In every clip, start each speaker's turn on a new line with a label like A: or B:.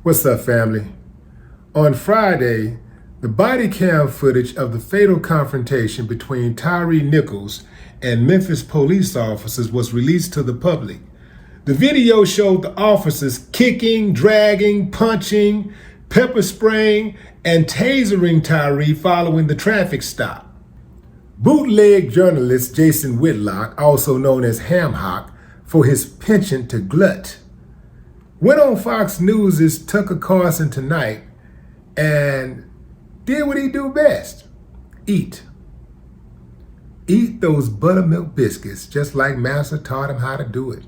A: What's up, family? On Friday, the body cam footage of the fatal confrontation between Tyre Nichols and Memphis police officers was released to the public. The video showed the officers kicking, dragging, punching, pepper spraying, and tasering Tyre following the traffic stop. Bootleg journalist Jason Whitlock, also known as Ham Hock for his penchant to glut, went on Fox News' Tucker Carlson tonight and did what he do best: eat. Eat those buttermilk biscuits just like Master taught him how to do it.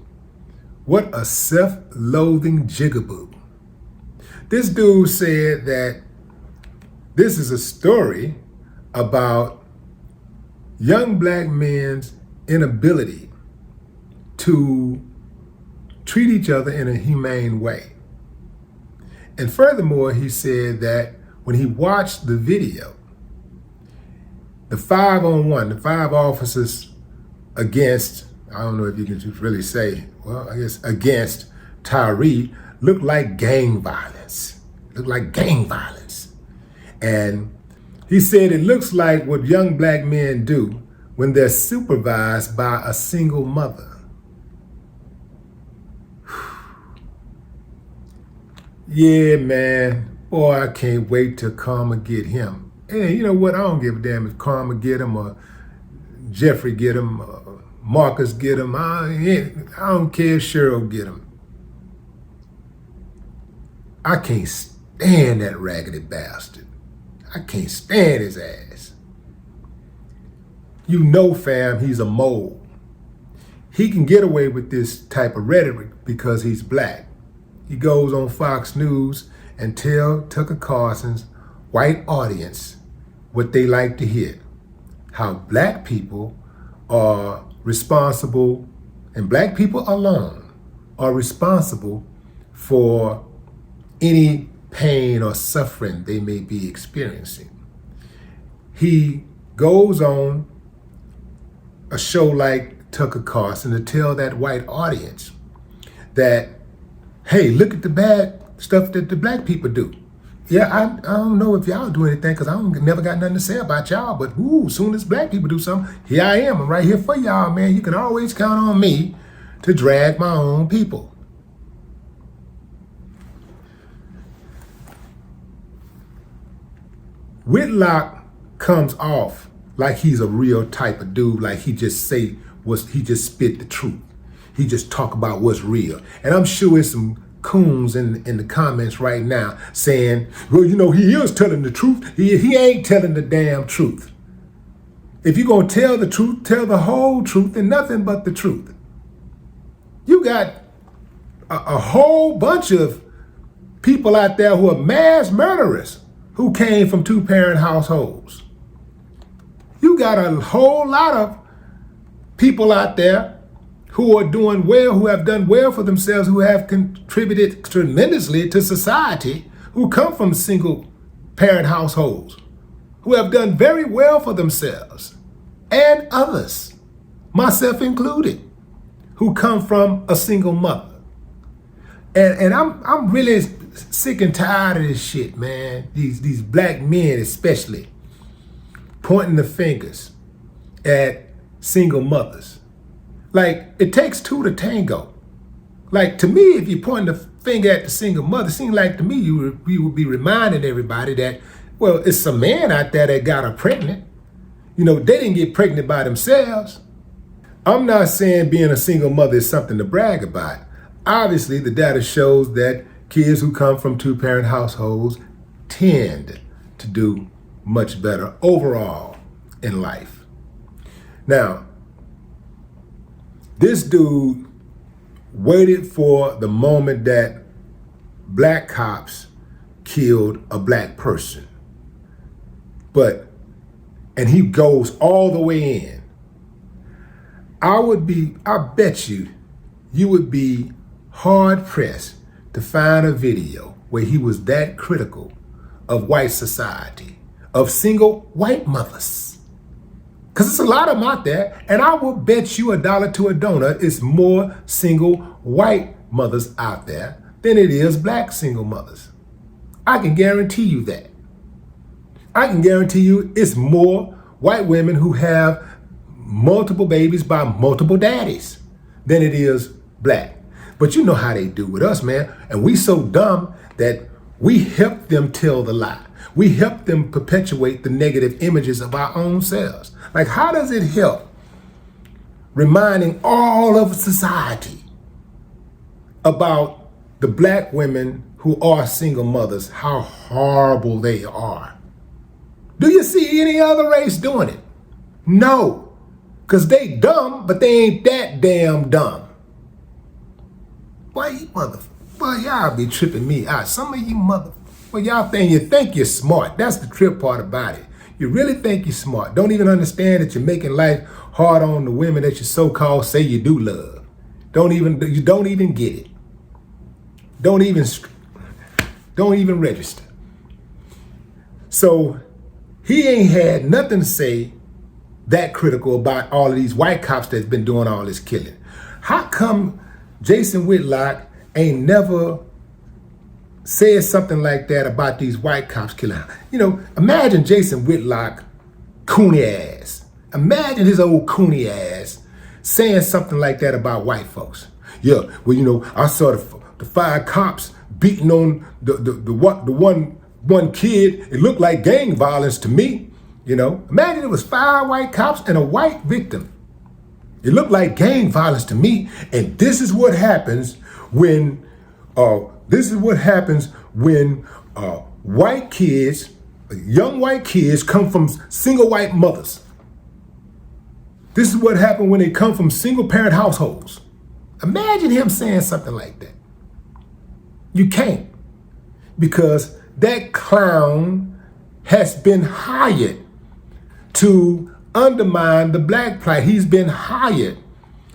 A: What a self-loathing jigaboo. This dude said that this is a story about young black men's inability to treat each other in a humane way. And furthermore, he said that when he watched the video, the 5-on-1, the 5 officers against, I don't know if you can just really say, well, I guess against Tyre, looked like gang violence. And he said it looks like what young black men do when they're supervised by a single mother. Yeah, man. Boy, I can't wait till Karma get him. And you know what? I don't give a damn if Karma get him or Jeffrey get him or Marcus get him. I don't care if Cheryl get him. I can't stand that raggedy bastard. I can't stand his ass. You know, fam, he's a mole. He can get away with this type of rhetoric because he's black. He goes on Fox News and tell Tucker Carlson's white audience what they like to hear. How black people are responsible, and black people alone are responsible for any pain or suffering they may be experiencing. He goes on a show like Tucker Carlson to tell that white audience that, hey, look at the bad stuff that the black people do. Yeah, I don't know if y'all do anything because I never got nothing to say about y'all, but as soon as black people do something, here I am. I'm right here for y'all, man. You can always count on me to drag my own people. Whitlock comes off like he's a real type of dude, like he just spit the truth. He just talk about what's real. And I'm sure it's some coons in the comments right now saying, well, you know, he is telling the truth. He ain't telling the damn truth. If you're going to tell the truth, tell the whole truth and nothing but the truth. You got a whole bunch of people out there who are mass murderers who came from 2-parent households. You got a whole lot of people out there who are doing well, who have done well for themselves, who have contributed tremendously to society, who come from single parent households, who have done very well for themselves, and others, myself included, who come from a single mother. And I'm really sick and tired of this shit, man. These black men especially pointing the fingers at single mothers. Like, it takes 2 to tango. Like, to me, if you point the finger at the single mother, it seems like to me you would be reminding everybody that, well, it's some man out there that got her pregnant. You know, they didn't get pregnant by themselves. I'm not saying being a single mother is something to brag about. Obviously, the data shows that kids who come from 2-parent households tend to do much better overall in life. Now, this dude waited for the moment that black cops killed a black person. And he goes all the way in. I bet you would be hard pressed to find a video where he was that critical of white society, of single white mothers. Because there's a lot of them out there, and I will bet you $1 to a donut it's more single white mothers out there than it is black single mothers. I can guarantee you that. I can guarantee you it's more white women who have multiple babies by multiple daddies than it is black. But you know how they do with us, man. And we so dumb that we help them tell the lie. We help them perpetuate the negative images of our own selves. Like, how does it help reminding all of society about the black women who are single mothers, how horrible they are? Do you see any other race doing it? No, because they dumb, but they ain't that damn dumb. Boy, y'all be tripping me out. Some of you y'all think you're smart. That's the trip part about it. You really think you're smart. Don't even understand that you're making life hard on the women that you so-called say you do love. You don't even get it. Don't even register. So he ain't had nothing to say that critical about all of these white cops that's been doing all this killing. How come Jason Whitlock ain't never said something like that about these white cops killing? You know, imagine Jason Whitlock cooney ass. Imagine his old cooney ass saying something like that about white folks. Yeah, well, you know, I saw the 5 cops beating on the one kid. It looked like gang violence to me. You know, imagine it was 5 white cops and a white victim. It looked like gang violence to me. And this is what happens when white kids, young white kids, come from single white mothers. This is what happened when they come from single parent households. Imagine him saying something like that. You can't, because that clown has been hired to undermine the black plight. He's been hired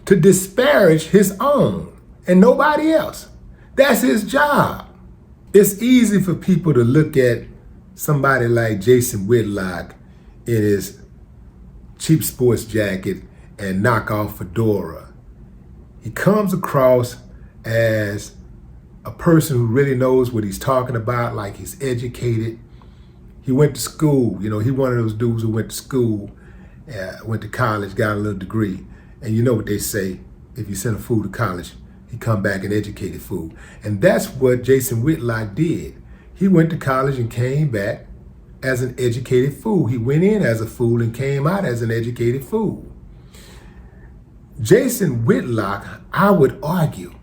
A: to disparage his own and nobody else. That's his job. It's easy for people to look at somebody like Jason Whitlock in his cheap sports jacket and knockoff fedora. He comes across as a person who really knows what he's talking about, like he's educated. He went to school. You know, he one of those dudes who went to school, went to college, got a little degree. And you know what they say, if you send a fool to college, he come back an educated fool. And that's what Jason Whitlock did. He went to college and came back as an educated fool. He went in as a fool and came out as an educated fool. Jason Whitlock, I would argue,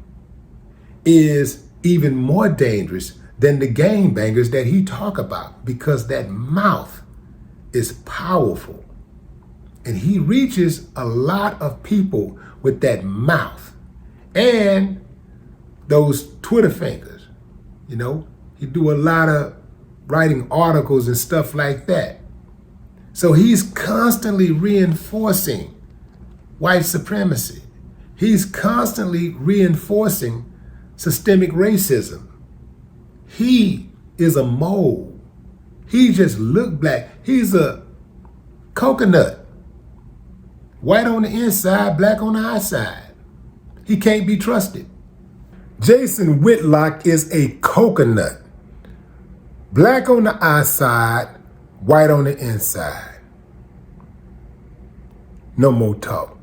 A: is even more dangerous than the gangbangers that he talk about, because that mouth is powerful. And he reaches a lot of people with that mouth and those Twitter fingers. You know, he do a lot of writing articles and stuff like that. So he's constantly reinforcing white supremacy. He's constantly reinforcing systemic racism. He is a mole. He just look black. He's a coconut. White on the inside, black on the outside. He can't be trusted. Jason Whitlock is a coconut. Black on the outside, white on the inside. No more talk.